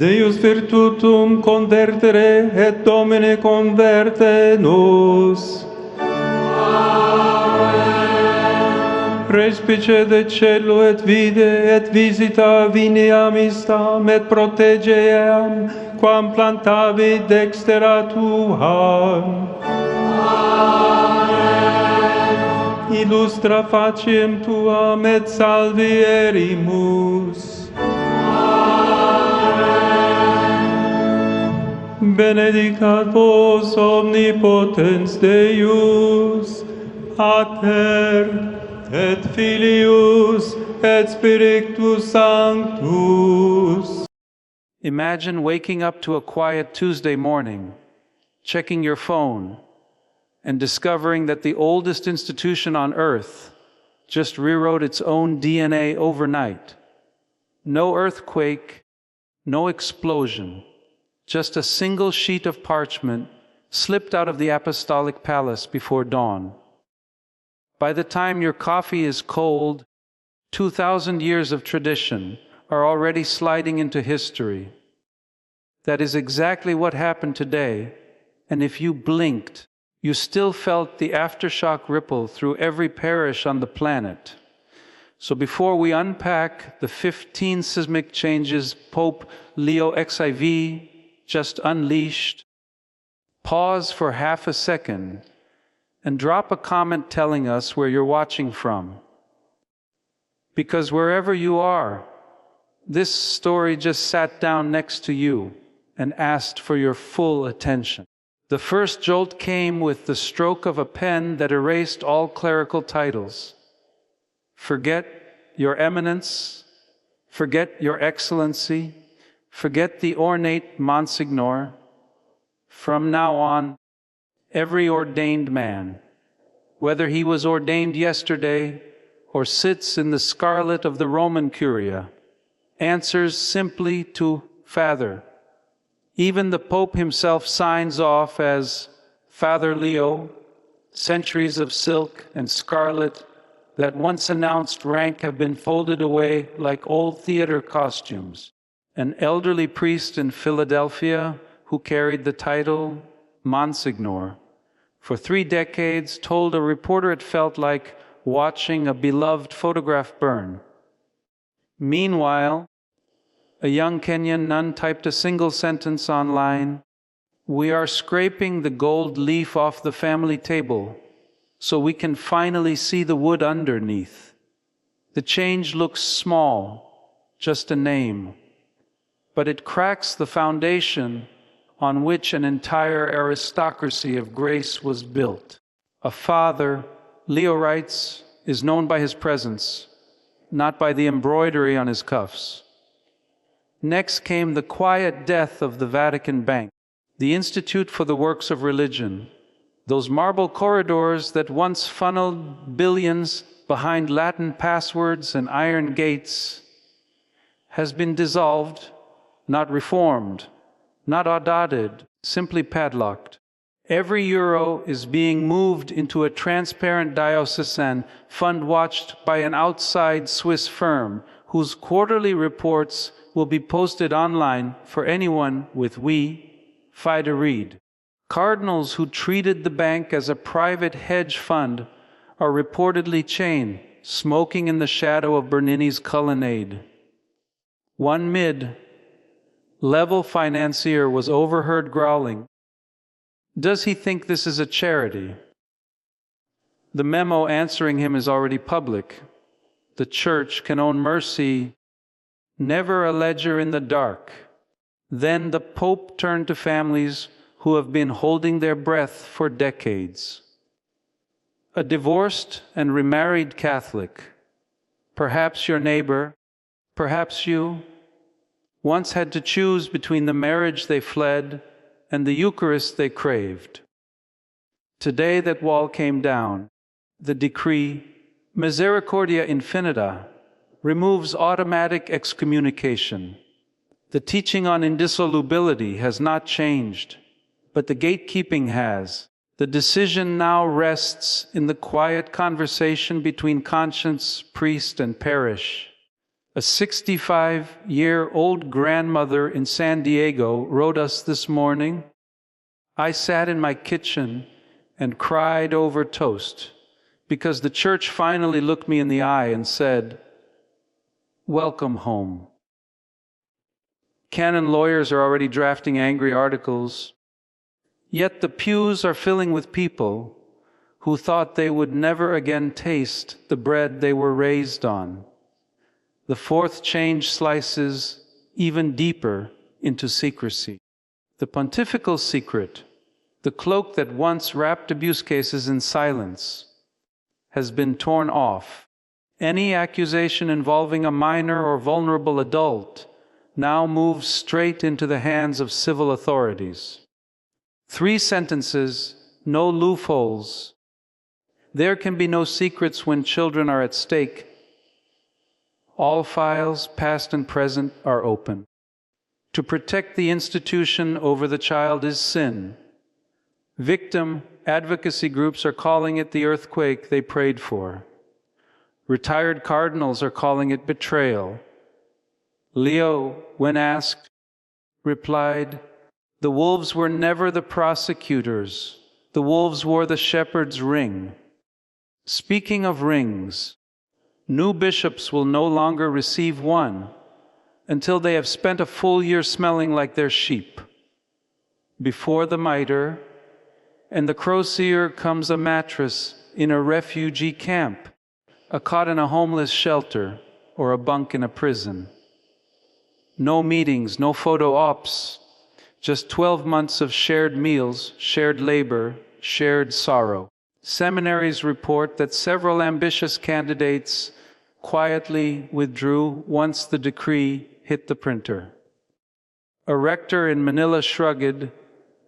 Deus virtutum convertere et Domine converte nos. Respice de celo et vide et visita vineam istam et protegeam quam plantavi dextera tua. Illustra faciem tuam et salvierimus. Benedicat vos omnipotens Deus, Pater, et Filius, et Spiritus Sanctus. Imagine waking up to a quiet Tuesday morning, checking your phone, and discovering that the oldest institution on earth just rewrote its own DNA overnight. No earthquake, no explosion, just a single sheet of parchment slipped out of the apostolic palace before dawn. By the time your coffee is cold, 2,000 years of tradition are already sliding into history. That is exactly what happened today, and if you blinked, you still felt the aftershock ripple through every parish on the planet. So before we unpack the 15 seismic changes Pope Leo XIV just unleashed, pause for half a second and drop a comment telling us where you're watching from. Because wherever you are, this story just sat down next to you and asked for your full attention. The first jolt came with the stroke of a pen that erased all clerical titles. Forget your eminence, forget your excellency, forget the ornate Monsignor. From now on, every ordained man, whether he was ordained yesterday or sits in the scarlet of the Roman Curia, answers simply to Father. Even the Pope himself signs off as Father Leo. Centuries of silk and scarlet that once announced rank have been folded away like old theater costumes. An elderly priest in Philadelphia who carried the title Monsignor for 3 decades told a reporter it felt like watching a beloved photograph burn. Meanwhile, a young Kenyan nun typed a single sentence online: "We are scraping the gold leaf off the family table so we can finally see the wood underneath. The change looks small, just a name, but it cracks the foundation on which an entire aristocracy of grace was built." A father, Leo writes, is known by his presence, not by the embroidery on his cuffs. Next came the quiet death of the Vatican Bank, the Institute for the Works of Religion. Those marble corridors that once funneled billions behind Latin passwords and iron gates has been dissolved, not reformed, not audited, simply padlocked. Every euro is being moved into a transparent diocesan fund watched by an outside Swiss firm whose quarterly reports will be posted online for anyone with Wi-Fi to read. Cardinals who treated the bank as a private hedge fund are reportedly chained, smoking in the shadow of Bernini's colonnade. One mid-level financier was overheard growling, "Does he think this is a charity?" The memo answering him is already public. The Church can own mercy, never a ledger in the dark. Then the Pope turned to families who have been holding their breath for decades. A divorced and remarried Catholic, perhaps your neighbor, perhaps you, once had to choose between the marriage they fled and the Eucharist they craved. Today that wall came down. The decree, Misericordia Infinita, removes automatic excommunication. The teaching on indissolubility has not changed, but the gatekeeping has. The decision now rests in the quiet conversation between conscience, priest, and parish. A 65-year-old grandmother in San Diego wrote us this morning, "I sat in my kitchen and cried over toast because the church finally looked me in the eye and said, 'Welcome home.'" Canon lawyers are already drafting angry articles, yet the pews are filling with people who thought they would never again taste the bread they were raised on. The fourth change slices even deeper into secrecy. The pontifical secret, the cloak that once wrapped abuse cases in silence, has been torn off. Any accusation involving a minor or vulnerable adult now moves straight into the hands of civil authorities. 3 sentences, no loopholes. There can be no secrets when children are at stake. All files, past and present, are open. To protect the institution over the child is sin. Victim advocacy groups are calling it the earthquake they prayed for. Retired cardinals are calling it betrayal. Leo, when asked, replied, "The wolves were never the prosecutors. The wolves wore the shepherd's ring." Speaking of rings, new bishops will no longer receive one until they have spent a full year smelling like their sheep. Before the mitre and the crosier comes a mattress in a refugee camp, a cot in a homeless shelter, or a bunk in a prison. No meetings, no photo ops, just 12 months of shared meals, shared labor, shared sorrow. Seminaries report that several ambitious candidates quietly withdrew once the decree hit the printer. A rector in Manila shrugged,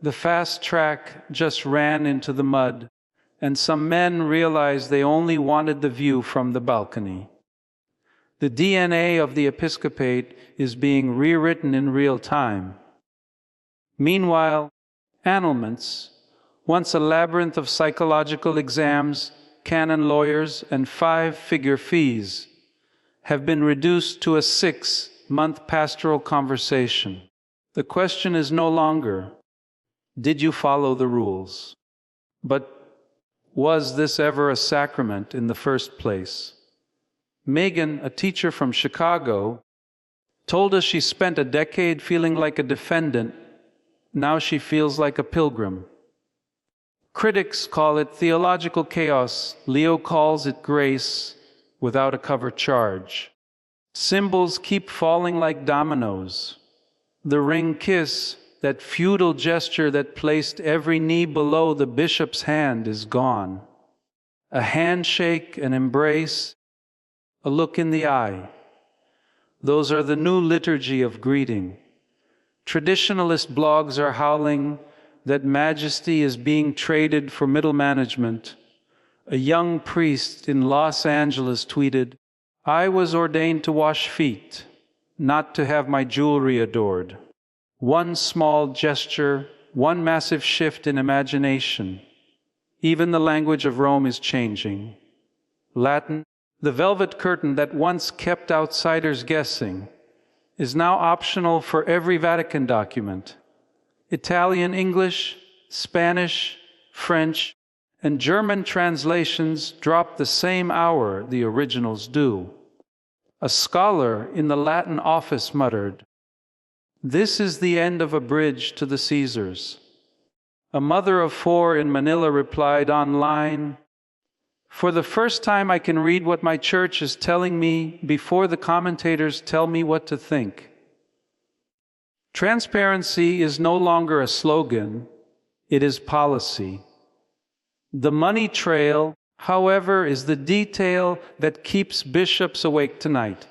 the fast track just ran into the mud, and some men realized they only wanted the view from the balcony. The DNA of the episcopate is being rewritten in real time. Meanwhile, annulments, once a labyrinth of psychological exams, canon lawyers, and 5-figure fees, have been reduced to a 6-month pastoral conversation. The question is no longer, did you follow the rules? But was this ever a sacrament in the first place? Megan, a teacher from Chicago, told us she spent a decade feeling like a defendant. Now she feels like a pilgrim. Critics call it theological chaos. Leo calls it grace without a cover charge. Symbols keep falling like dominoes. The ring kiss, that feudal gesture that placed every knee below the bishop's hand, is gone. A handshake, an embrace, a look in the eye. Those are the new liturgy of greeting. Traditionalist blogs are howling that majesty is being traded for middle management. A young priest in Los Angeles tweeted, "I was ordained to wash feet, not to have my jewelry adored." One small gesture, one massive shift in imagination. Even the language of Rome is changing. Latin, the velvet curtain that once kept outsiders guessing, is now optional for every Vatican document. Italian, English, Spanish, French, and German translations drop the same hour the originals do. A scholar in the Latin office muttered, "This is the end of a bridge to the Caesars." A mother of 4 in Manila replied online, "For the first time I can read what my church is telling me before the commentators tell me what to think." Transparency is no longer a slogan, it is policy. The money trail, however, is the detail that keeps bishops awake tonight.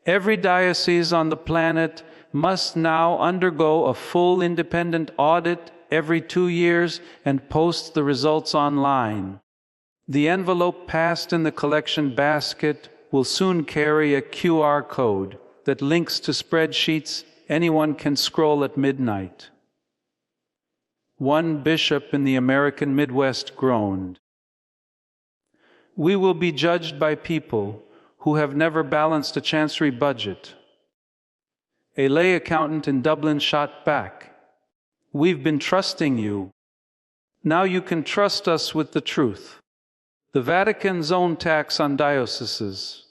Every diocese on the planet must now undergo a full independent audit every 2 years and post the results online. The envelope passed in the collection basket will soon carry a QR code that links to spreadsheets anyone can scroll at midnight. One bishop in the American Midwest groaned, "We will be judged by people who have never balanced a chancery budget. A lay accountant in Dublin shot back, "We've been trusting you. Now you can trust us with the truth." The Vatican's own tax on dioceses,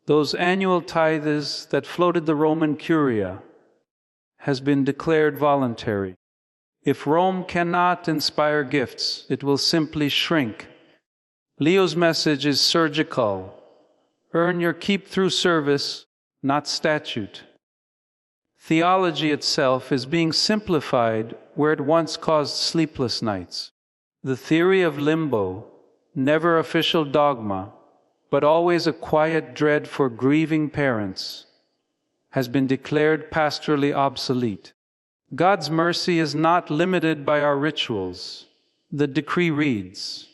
those annual tithes that floated the Roman Curia, has been declared voluntary. If Rome cannot inspire gifts, it will simply shrink. Leo's message is surgical. Earn your keep through service, not statute. Theology itself is being simplified where it once caused sleepless nights. The theory of limbo, never official dogma, but always a quiet dread for grieving parents, has been declared pastorally obsolete. God's mercy is not limited by our rituals. The decree reads,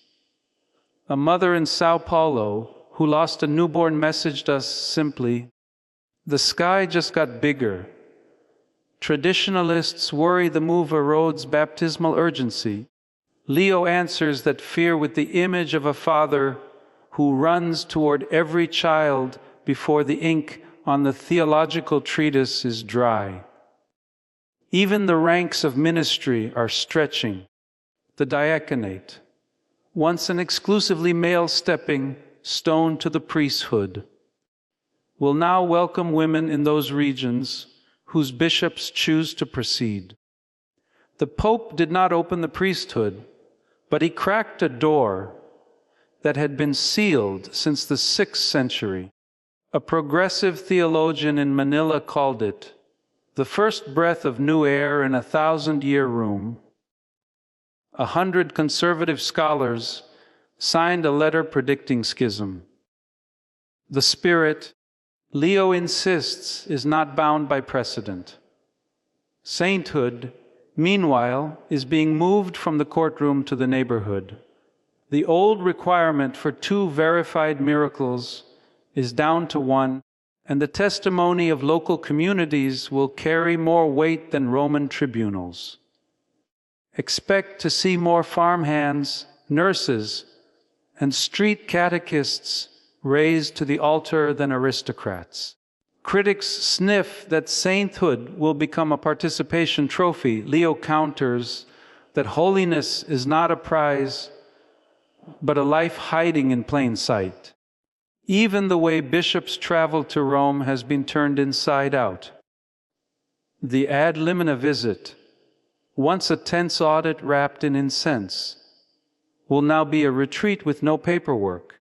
a mother in Sao Paulo who lost a newborn messaged us simply, "The sky just got bigger." Traditionalists worry the move erodes baptismal urgency. Leo answers that fear with the image of a father who runs toward every child before the ink on the theological treatise is dry. Even the ranks of ministry are stretching. The diaconate, once an exclusively male stepping stone to the priesthood, will now welcome women in those regions whose bishops choose to proceed. The Pope did not open the priesthood, but he cracked a door that had been sealed since the 6th century. A progressive theologian in Manila called it the first breath of new air in a 1,000-year room. 100 conservative scholars signed a letter predicting schism. The spirit, Leo insists, is not bound by precedent. Sainthood, meanwhile, is being moved from the courtroom to the neighborhood. The old requirement for 2 verified miracles is down to 1, and the testimony of local communities will carry more weight than Roman tribunals. Expect to see more farmhands, nurses, and street catechists raised to the altar than aristocrats. Critics sniff that sainthood will become a participation trophy. Leo counters that holiness is not a prize, but a life hiding in plain sight. Even the way bishops travel to Rome has been turned inside out. The ad limina visit, once a tense audit wrapped in incense, will now be a retreat with no paperwork.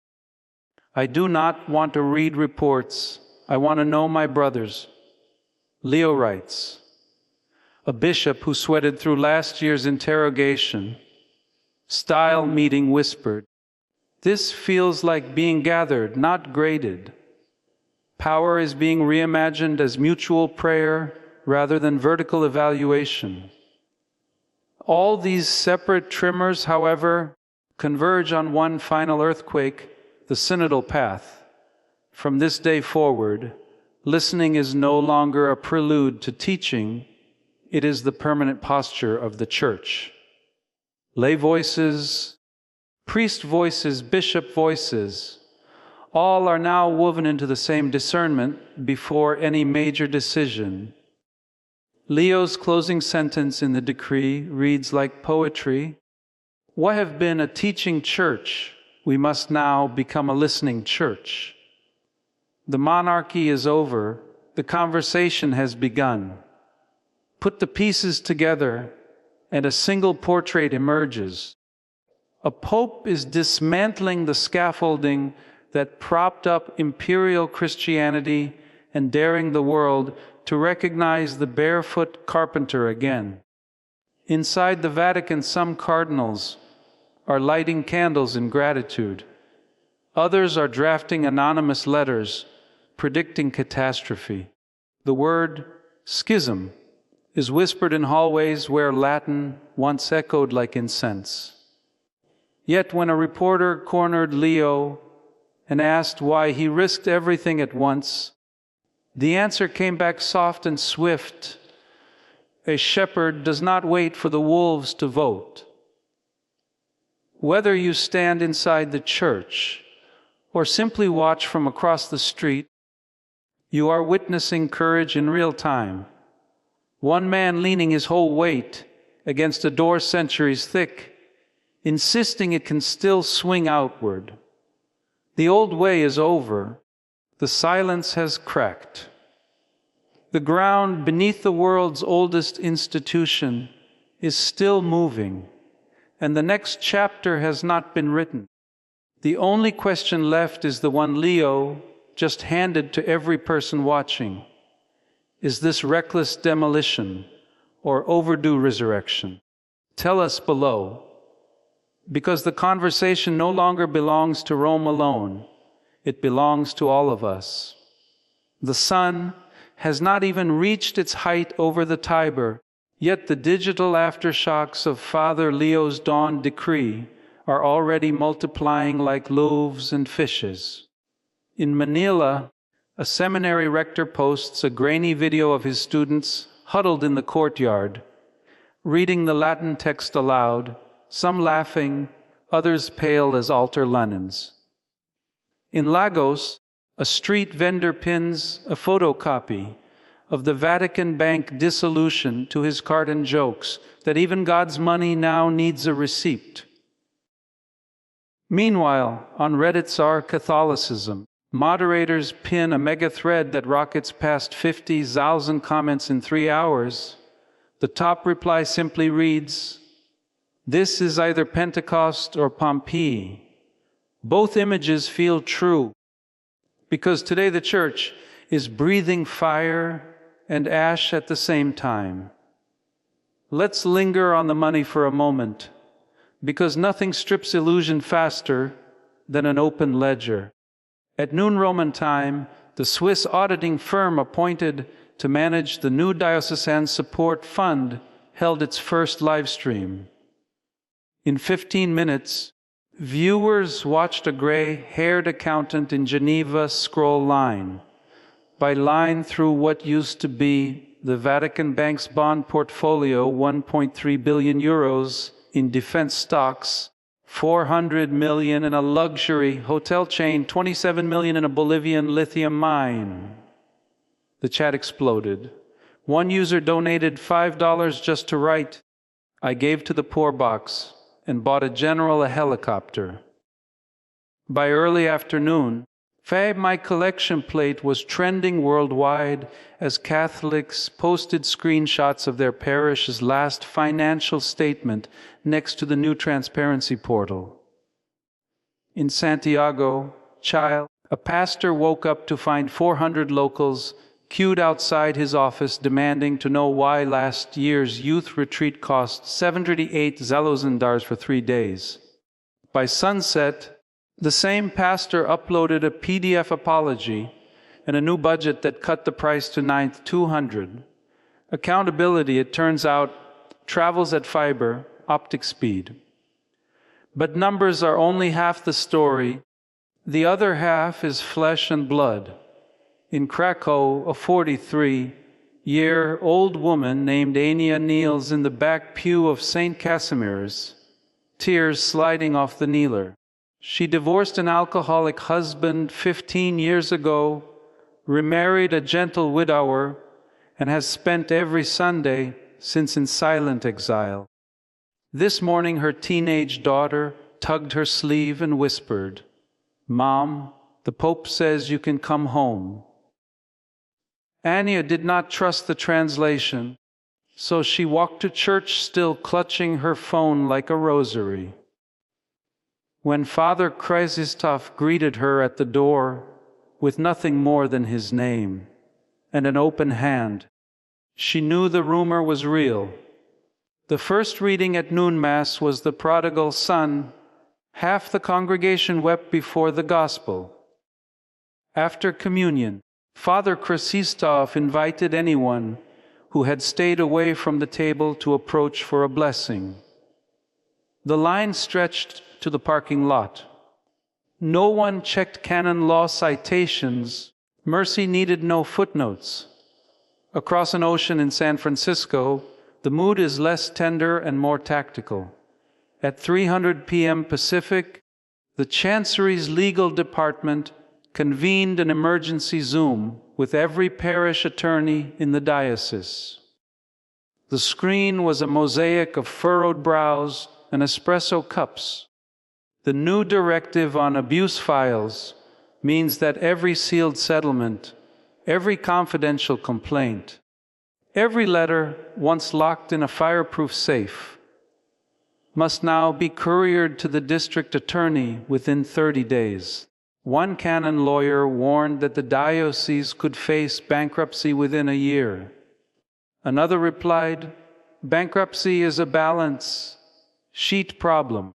I do not want to read reports. I want to know my brothers. Leo writes, a bishop who sweated through last year's interrogation, style meeting whispered, "This feels like being gathered, not graded. Power is being reimagined as mutual prayer rather than vertical evaluation." All these separate tremors, however, converge on one final earthquake, the synodal path. From this day forward, listening is no longer a prelude to teaching, it is the permanent posture of the Church. Lay voices, priest voices, bishop voices, all are now woven into the same discernment before any major decision. Leo's closing sentence in the decree reads like poetry. What have been a teaching church, we must now become a listening church. The monarchy is over, the conversation has begun. Put the pieces together, and a single portrait emerges. A pope is dismantling the scaffolding that propped up imperial Christianity and daring the world to recognize the barefoot carpenter again. Inside the Vatican, some cardinals are lighting candles in gratitude. Others are drafting anonymous letters predicting catastrophe. The word schism is whispered in hallways where Latin once echoed like incense. Yet when a reporter cornered Leo and asked why he risked everything at once, the answer came back soft and swift. A shepherd does not wait for the wolves to vote. Whether you stand inside the church or simply watch from across the street, you are witnessing courage in real time. One man leaning his whole weight against a door centuries thick, insisting it can still swing outward. The old way is over. The silence has cracked. The ground beneath the world's oldest institution is still moving, and the next chapter has not been written. The only question left is the one Leo just handed to every person watching. Is this reckless demolition or overdue resurrection? Tell us below, because the conversation no longer belongs to Rome alone. It belongs to all of us. The sun has not even reached its height over the Tiber, yet the digital aftershocks of Father Leo's dawn decree are already multiplying like loaves and fishes. In Manila, a seminary rector posts a grainy video of his students huddled in the courtyard, reading the Latin text aloud, some laughing, others pale as altar linens. In Lagos, a street vendor pins a photocopy of the Vatican Bank dissolution to his cart and jokes that even God's money now needs a receipt. Meanwhile, on Reddit's R Catholicism, moderators pin a mega thread that rockets past 50,000 comments in 3 hours. The top reply simply reads, "This is either Pentecost or Pompeii. Both images feel true, because today the Church is breathing fire and ash at the same time." Let's linger on the money for a moment, because nothing strips illusion faster than an open ledger. At noon Roman time, the Swiss auditing firm appointed to manage the new Diocesan Support Fund held its first live stream. In 15 minutes, viewers watched a gray-haired accountant in Geneva scroll line by line through what used to be the Vatican Bank's bond portfolio, 1.3 billion euros in defense stocks, 400 million in a luxury hotel chain, 27 million in a Bolivian lithium mine. The chat exploded. One user donated $5 just to write, "I gave to the poor box and bought a general a helicopter." By early afternoon, my collection plate was trending worldwide as Catholics posted screenshots of their parish's last financial statement next to the new transparency portal. In Santiago, Chile, a pastor woke up to find 400 locals queued outside his office demanding to know why last year's youth retreat cost 78 zalozendars for 3 days. By sunset, the same pastor uploaded a PDF apology and a new budget that cut the price to 200. Accountability, it turns out, travels at fiber optic speed. But numbers are only half the story. The other half is flesh and blood. In Krakow, a 43-year-old woman named Ania kneels in the back pew of St. Casimir's, tears sliding off the kneeler. She divorced an alcoholic husband 15 years ago, remarried a gentle widower, and has spent every Sunday since in silent exile. This morning her teenage daughter tugged her sleeve and whispered, "Mom, the Pope says you can come home." Anya did not trust the translation, so she walked to church still clutching her phone like a rosary. When Father Krzysztof greeted her at the door with nothing more than his name and an open hand, she knew the rumor was real. The first reading at noon Mass was the prodigal son. Half the congregation wept before the gospel. After communion, Father Krzysztof invited anyone who had stayed away from the table to approach for a blessing. The line stretched to the parking lot. No one checked canon law citations. Mercy needed no footnotes. Across an ocean in San Francisco, the mood is less tender and more tactical. At 300 p.m. Pacific, The Chancery's legal department convened an emergency Zoom with every parish attorney in the diocese. The screen was a mosaic of furrowed brows and espresso cups. The new directive on abuse files means that every sealed settlement, every confidential complaint, every letter once locked in a fireproof safe must now be couriered to the district attorney within 30 days. One canon lawyer warned that the diocese could face bankruptcy within a year. Another replied, "Bankruptcy is a balance sheet problem.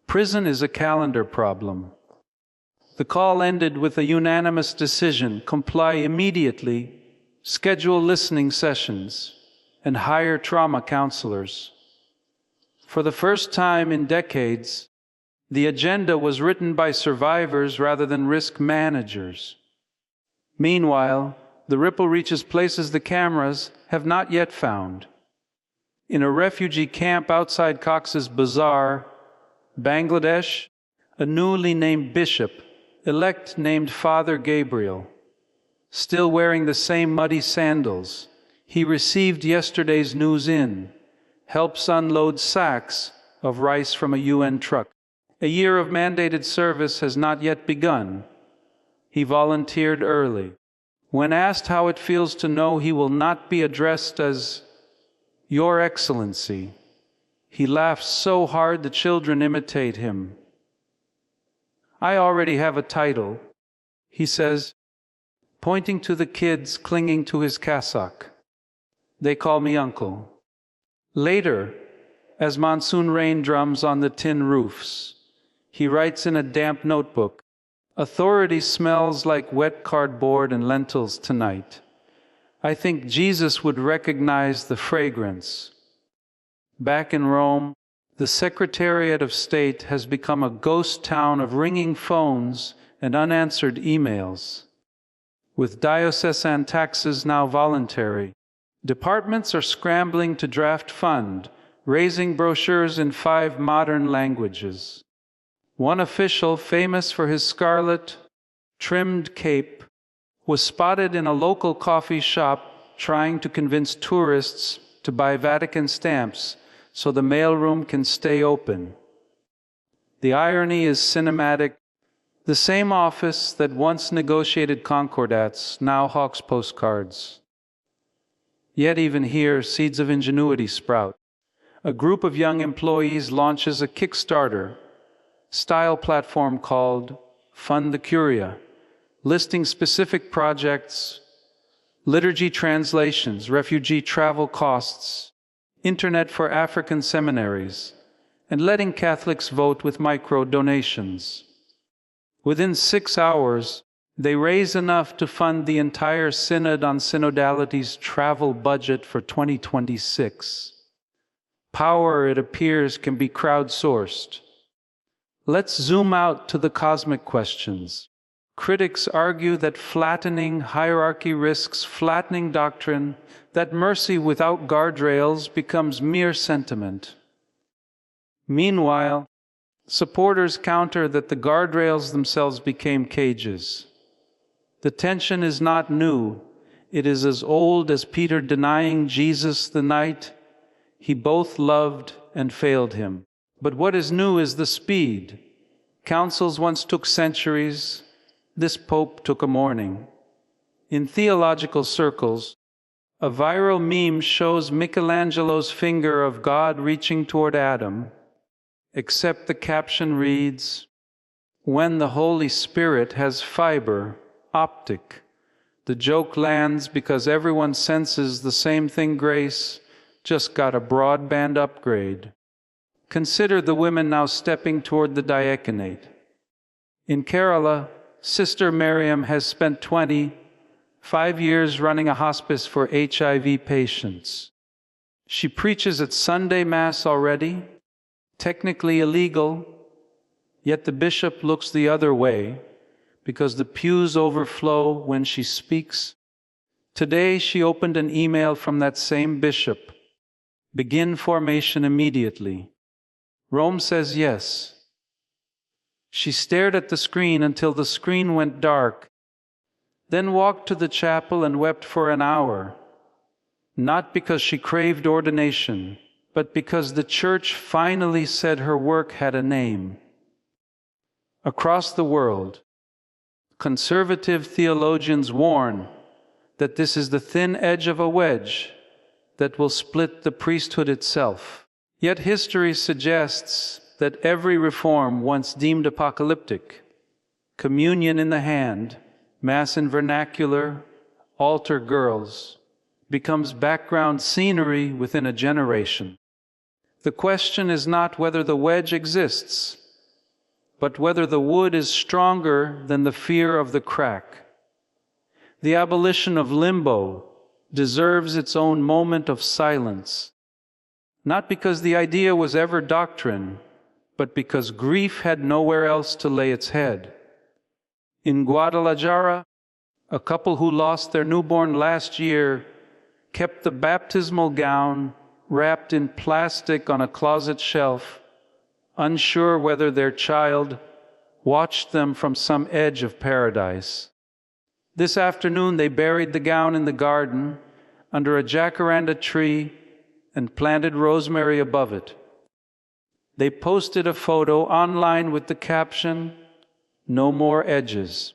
Prison is a calendar problem." The call ended with a unanimous decision: comply immediately, schedule listening sessions, and hire trauma counselors. For the first time in decades, the agenda was written by survivors rather than risk managers. Meanwhile, the ripple reaches places the cameras have not yet found. In a refugee camp outside Cox's Bazar, Bangladesh, a newly named bishop-elect named Father Gabriel, still wearing the same muddy sandals he received yesterday's news in, helps unload sacks of rice from a UN truck. A year of mandated service has not yet begun. He volunteered early. When asked how it feels to know he will not be addressed as Your Excellency, he laughs so hard the children imitate him. "I already have a title," he says, pointing to the kids clinging to his cassock. "They call me Uncle." Later, as monsoon rain drums on the tin roofs, he writes in a damp notebook, "Authority smells like wet cardboard and lentils tonight. I think Jesus would recognize the fragrance." Back in Rome, the Secretariat of State has become a ghost town of ringing phones and unanswered emails. With diocesan taxes now voluntary, departments are scrambling to draft fund, raising brochures in 5 modern languages. One official, famous for his scarlet, trimmed cape, was spotted in a local coffee shop trying to convince tourists to buy Vatican stamps so the mailroom can stay open. The irony is cinematic. The same office that once negotiated concordats now hawks postcards. Yet even here, seeds of ingenuity sprout. A group of young employees launches a Kickstarter style platform called Fund the Curia, listing specific projects, liturgy translations, refugee travel costs, internet for African seminaries, and letting Catholics vote with micro-donations. Within 6 hours, they raise enough to fund the entire Synod on Synodality's travel budget for 2026. Power, it appears, can be crowdsourced. Let's zoom out to the cosmic questions. Critics argue that flattening hierarchy risks flattening doctrine, that mercy without guardrails becomes mere sentiment. Meanwhile, supporters counter that the guardrails themselves became cages. The tension is not new. It is as old as Peter denying Jesus the night he both loved and failed him. But what is new is the speed. Councils once took centuries. This pope took a morning. In theological circles, a viral meme shows Michelangelo's finger of God reaching toward Adam, except the caption reads, "When the Holy Spirit has fiber, optic." The joke lands because everyone senses the same thing: grace just got a broadband upgrade. Consider the women now stepping toward the diaconate. In Kerala, Sister Miriam has spent 25 years running a hospice for HIV patients. She preaches at Sunday Mass already, technically illegal, yet the bishop looks the other way because the pews overflow when she speaks. Today she opened an email from that same bishop. Begin formation immediately. Rome says yes. She stared at the screen until the screen went dark, then walked to the chapel and wept for an hour, not because she craved ordination, but because the Church finally said her work had a name. Across the world, conservative theologians warn that this is the thin edge of a wedge that will split the priesthood itself. Yet history suggests that every reform once deemed apocalyptic, communion in the hand, Mass in vernacular, altar girls, becomes background scenery within a generation. The question is not whether the wedge exists, but whether the wood is stronger than the fear of the crack. The abolition of limbo deserves its own moment of silence, not because the idea was ever doctrine, but because grief had nowhere else to lay its head. In Guadalajara, a couple who lost their newborn last year kept the baptismal gown wrapped in plastic on a closet shelf, unsure whether their child watched them from some edge of paradise. This afternoon they buried the gown in the garden under a jacaranda tree and planted rosemary above it. They posted a photo online with the caption, "No more edges,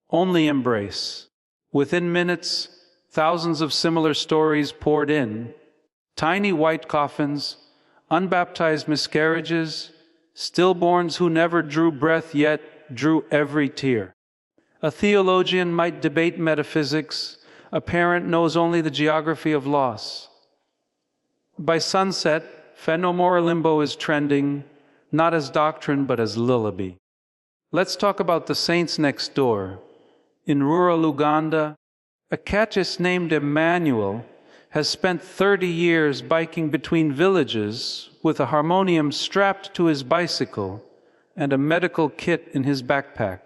only embrace." Within minutes, thousands of similar stories poured in. Tiny white coffins, unbaptized miscarriages, stillborns who never drew breath yet drew every tear. A theologian might debate metaphysics, a parent knows only the geography of loss. By sunset, Phenomora limbo is trending, not as doctrine but as lullaby. Let's talk about the saints next door. In rural Uganda, a catechist named Emmanuel has spent 30 years biking between villages with a harmonium strapped to his bicycle and a medical kit in his backpack.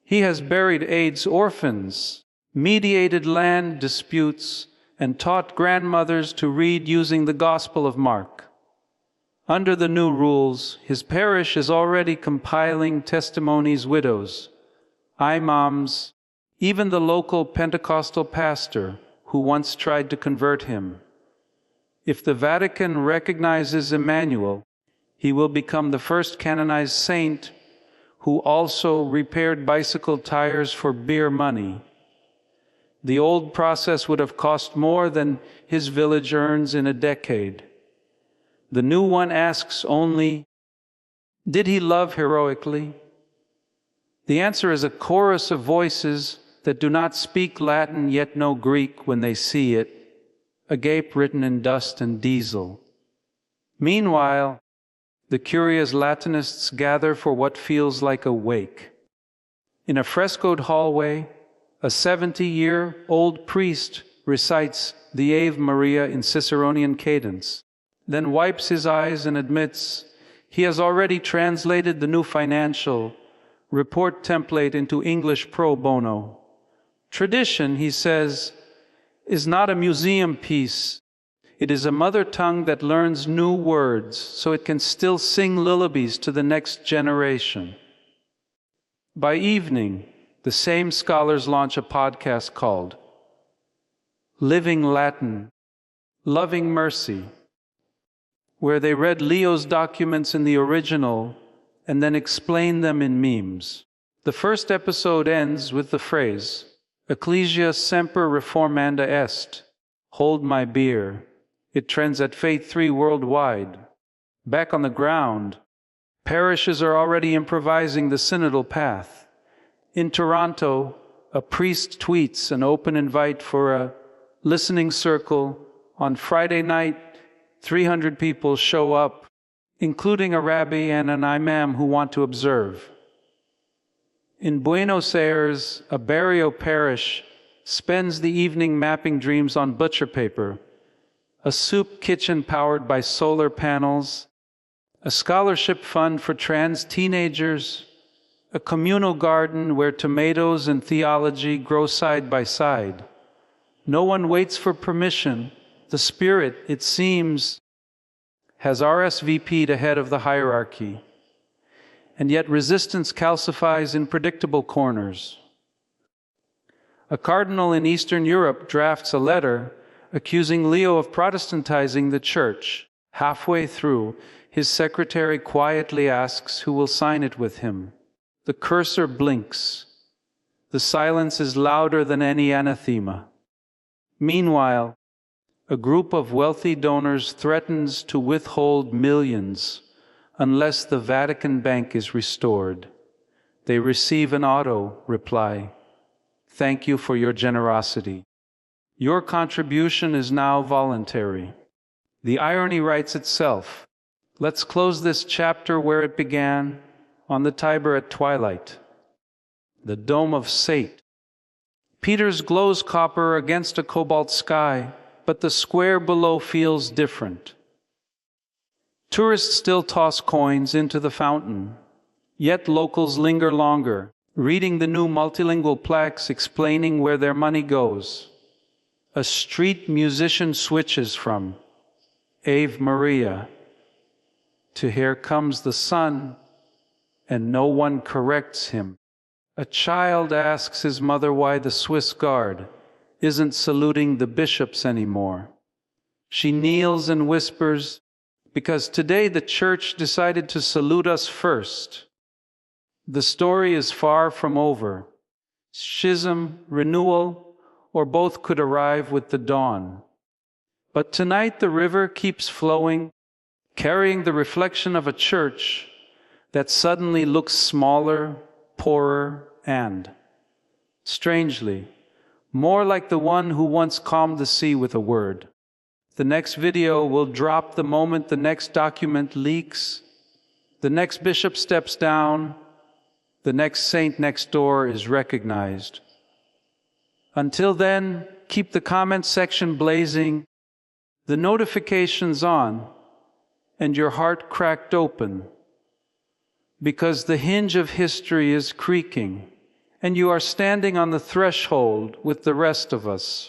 He has buried AIDS orphans, mediated land disputes, and taught grandmothers to read using the Gospel of Mark. Under the new rules, his parish is already compiling testimonies, widows, imams, even the local Pentecostal pastor who once tried to convert him. If the Vatican recognizes Emmanuel, he will become the first canonized saint who also repaired bicycle tires for beer money. The old process would have cost more than his village earns in a decade. The new one asks only, did he love heroically? The answer is a chorus of voices that do not speak Latin yet know Greek when they see it, agape written in dust and diesel. Meanwhile, the curious Latinists gather for what feels like a wake. In a frescoed hallway, a 70-year-old priest recites the Ave Maria in Ciceronian cadence, then wipes his eyes and admits he has already translated the new financial report template into English pro bono. Tradition, he says, is not a museum piece. It is a mother tongue that learns new words so it can still sing lullabies to the next generation. By evening, the same scholars launch a podcast called Living Latin, Loving Mercy, where they read Leo's documents in the original and then explain them in memes. The first episode ends with the phrase, Ecclesia semper reformanda est, hold my beer. It trends at Faith 3 worldwide. Back on the ground, parishes are already improvising the synodal path. In Toronto, a priest tweets an open invite for a listening circle. On Friday night, 300 people show up, including a rabbi and an imam who want to observe. In Buenos Aires, a barrio parish spends the evening mapping dreams on butcher paper, a soup kitchen powered by solar panels, a scholarship fund for trans teenagers, a communal garden where tomatoes and theology grow side by side. No one waits for permission. The Spirit, it seems, has RSVP'd ahead of the hierarchy. and yet resistance calcifies in predictable corners. A cardinal in Eastern Europe drafts a letter accusing Leo of Protestantizing the Church. Halfway through, his secretary quietly asks who will sign it with him. The cursor blinks. The silence is louder than any anathema. Meanwhile, a group of wealthy donors threatens to withhold millions unless the Vatican Bank is restored. They receive an auto reply. Thank you for your generosity. Your contribution is now voluntary. The irony writes itself. Let's close this chapter where it began, on the Tiber at twilight. The dome of Sate. Peter's glows copper against a cobalt sky, but the square below feels different. Tourists still toss coins into the fountain, yet locals linger longer, reading the new multilingual plaques explaining where their money goes. A street musician switches from Ave Maria to Here Comes the Sun, and no one corrects him. A child asks his mother why the Swiss Guard isn't saluting the bishops anymore. She kneels and whispers, because today the Church decided to salute us first. The story is far from over. Schism, renewal, or both could arrive with the dawn. But tonight the river keeps flowing, carrying the reflection of a church that suddenly looks smaller, poorer, and, strangely, more like the one who once calmed the sea with a word. The next video will drop the moment the next document leaks, the next bishop steps down, the next saint next door is recognized. Until then, keep the comment section blazing, the notifications on, and your heart cracked open, because the hinge of history is creaking, and you are standing on the threshold with the rest of us.